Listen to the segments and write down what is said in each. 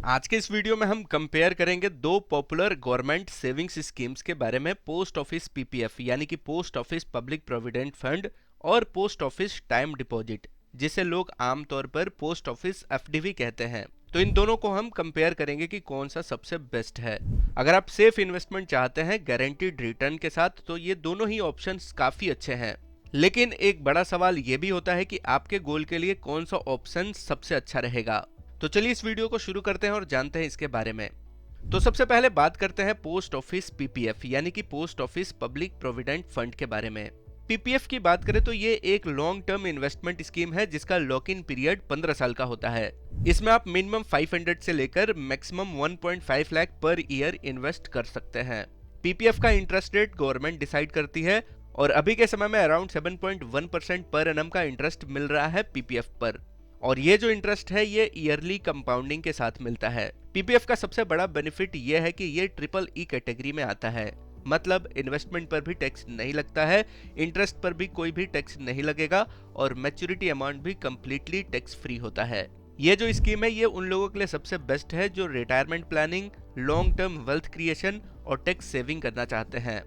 आज के इस वीडियो में हम कंपेयर करेंगे दो पॉपुलर गवर्नमेंट सेविंग्स स्कीम्स के बारे में। पोस्ट ऑफिस पीपीएफ यानी कि post office public provident fund और पोस्ट ऑफिस टाइम डिपॉजिट, जिसे लोग आमतौर पर पोस्ट ऑफिस एफडी भी कहते हैं। तो इन दोनों को हम कंपेयर करेंगे कि कौन सा सबसे बेस्ट है। अगर आप सेफ इन्वेस्टमेंट चाहते हैं गारंटीड रिटर्न के साथ, तो ये दोनों ही ऑप्शंस काफी अच्छे हैं। लेकिन एक बड़ा सवाल ये भी होता है कि आपके गोल के लिए कौन सा ऑप्शन सबसे अच्छा रहेगा। तो चलिए इस वीडियो को शुरू करते हैं और जानते हैं इसके बारे में। तो सबसे पहले बात करते हैं पोस्ट ऑफिस पीपीएफ यानी कि post office public provident fund के बारे में। पीपीएफ की बात करें तो ये एक लॉन्ग टर्म इन्वेस्टमेंट स्कीम है जिसका लॉक इन पीरियड 15 साल का होता है। इसमें आप मिनिमम 500 से लेकर maximum 1.5 lakh per year invest कर सकते हैं। पीपीएफ का इंटरेस्ट रेट गवर्नमेंट डिसाइड करती है और अभी के समय में अराउंड 7.1% पर एनम का इंटरेस्ट मिल रहा है पीपीएफ पर। और ये जो इंटरेस्ट है ये ईयरली कंपाउंडिंग के साथ मिलता है। पीपीएफ का सबसे बड़ा बेनिफिट ये है कि ये ट्रिपल ई कैटेगरी में आता है, मतलब इन्वेस्टमेंट पर भी टैक्स नहीं लगता है, इंटरेस्ट पर भी कोई भी टैक्स नहीं लगेगा और मैच्योरिटी अमाउंट भी कंप्लीटली टैक्स फ्री होता है। ये जो स्कीम है ये उन लोगों के लिए सबसे बेस्ट है जो retirement planning, long term wealth creation और टैक्स सेविंग करना चाहते हैं।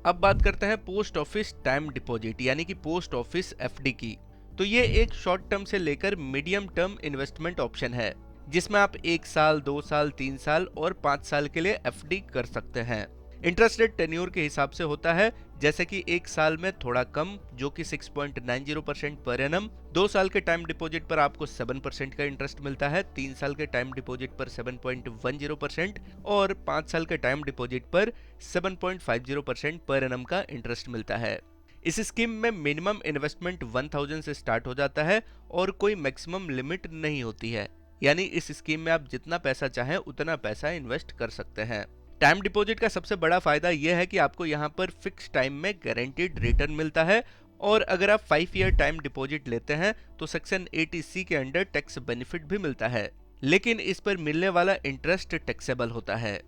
अब बात करते हैं पोस्ट ऑफिस टाइम डिपॉजिट यानी कि पोस्ट ऑफिस एफडी की। तो ये एक शॉर्ट टर्म से लेकर मीडियम टर्म इन्वेस्टमेंट ऑप्शन है जिसमें आप 1 साल, 2 साल, 3 साल और 5 साल के लिए एफडी कर सकते हैं। इंटरेस्ट रेट टेन्योर के हिसाब से होता है, जैसे कि 1 साल में थोड़ा कम जो कि 6.90% पर एनम, 2 साल के टाइम डिपॉजिट पर आपको 7% का इंटरेस्ट मिलता है, 3 साल के टाइम डिपॉजिट पर 7.10% और 5 साल के टाइम डिपॉजिट पर 7.50% पर एनम का इंटरेस्ट मिलता है। इस स्कीम में मिनिमम इन्वेस्टमेंट 1000 से स्टार्ट हो जाता है और कोई मैक्सिमम लिमिट नहीं होती है, यानी इस स्कीम में आप जितना पैसा चाहें उतना पैसा इन्वेस्ट कर सकते हैं। टाइम डिपॉजिट का सबसे बड़ा फायदा यह है कि आपको यहाँ पर फिक्स टाइम में गारंटीड रिटर्न मिलता है और अगर आप 5 ईयर टाइम डिपॉजिट लेते हैं तो सेक्शन 80C के अंडर टैक्स बेनिफिट भी मिलता है, लेकिन इस पर मिलने वाला इंटरेस्ट टैक्सेबल होता है।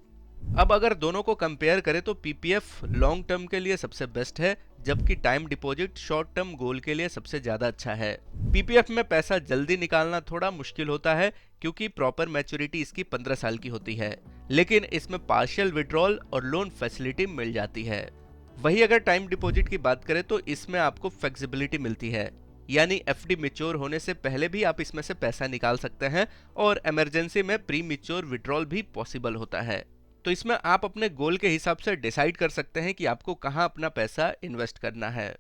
अब अगर दोनों को कंपेयर करें तो पीपीएफ लॉन्ग टर्म के लिए सबसे बेस्ट है, जबकि time deposit short term goal के लिए सबसे ज्यादा अच्छा है। पीपीएफ में पैसा जल्दी निकालना थोड़ा मुश्किल होता है क्योंकि प्रॉपर मैच्योरिटी इसकी 15 साल की होती है, लेकिन इसमें पार्शियल विड्रॉल और लोन फैसिलिटी मिल जाती है। वही अगर टाइम डिपॉजिट की बात करें तो इसमें आपको फ्लेक्सिबिलिटी मिलती है, यानी एफडी मैच्योर होने से पहले भी आप इसमें से पैसा निकाल सकते हैं और इमरजेंसी में प्री मैच्योर विड्रॉल भी पॉसिबल होता है। तो इसमें आप अपने गोल के हिसाब से डिसाइड कर सकते हैं कि आपको कहां अपना पैसा इन्वेस्ट करना है।